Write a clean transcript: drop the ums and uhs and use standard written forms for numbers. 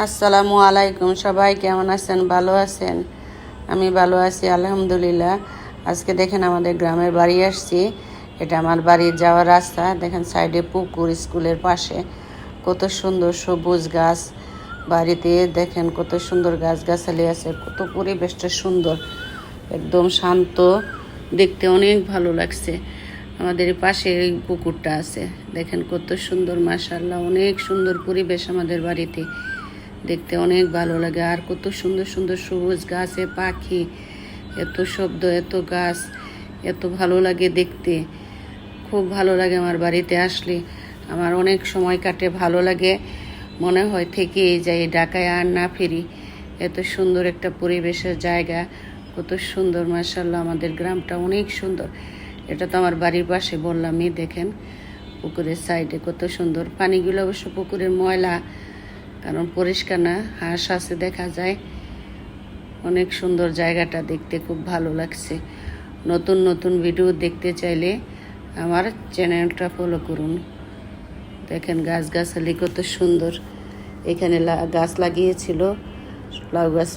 আসসালামু আলাইকুম। সবাই কেমন আছেন? ভালো আছেন? আমি ভালো আছি আলহামদুলিল্লাহ। আজকে দেখেন আমাদের গ্রামের বাড়ি আসছি। এটা আমার বাড়ির যাওয়ার রাস্তা। দেখেন সাইডে পুকুর, স্কুলের পাশে কত সুন্দর সবুজ গাছ। বাড়িতে দেখেন কত সুন্দর গাছগাছালি আছে, কত পরিবেশটা সুন্দর, একদম শান্ত, দেখতে অনেক ভালো লাগছে। আমাদের পাশে এই পুকুরটা আছে, দেখেন কত সুন্দর, মাশাআল্লাহ, অনেক সুন্দর পরিবেশ আমাদের বাড়িতে, দেখতে অনেক ভালো লাগে। আর কত সুন্দর সুন্দর সবুজ গাছে পাখি, এত শব্দ, এত গাছ, এত ভালো লাগে দেখতে, খুব ভালো লাগে। আমার বাড়িতে আসলে আমার অনেক সময় কাটে, ভালো লাগে, মনে হয় থেকেই যাই, ঢাকায় আর না ফিরি। এত সুন্দর একটা পরিবেশের জায়গা, কত সুন্দর, মাশাআল্লাহ। আমাদের গ্রামটা অনেক সুন্দর। এটা তো আমার বাড়ির পাশে, বললামই। দেখেন পুকুরের সাইডে কত সুন্দর। পানিগুলো অবশ্য পুকুরের ময়লা, কারণ পরিষ্কার না, হাঁস আছে দেখা যায়। অনেক সুন্দর জায়গাটা, দেখতে খুব ভালো লাগছে। নতুন নতুন ভিডিও দেখতে চাইলে আমার চ্যানেলটা ফলো করুন। দেখেন গাছগাছালি কত সুন্দর। এখানে গাছ লাগিয়েছিল, লাউ গাছ।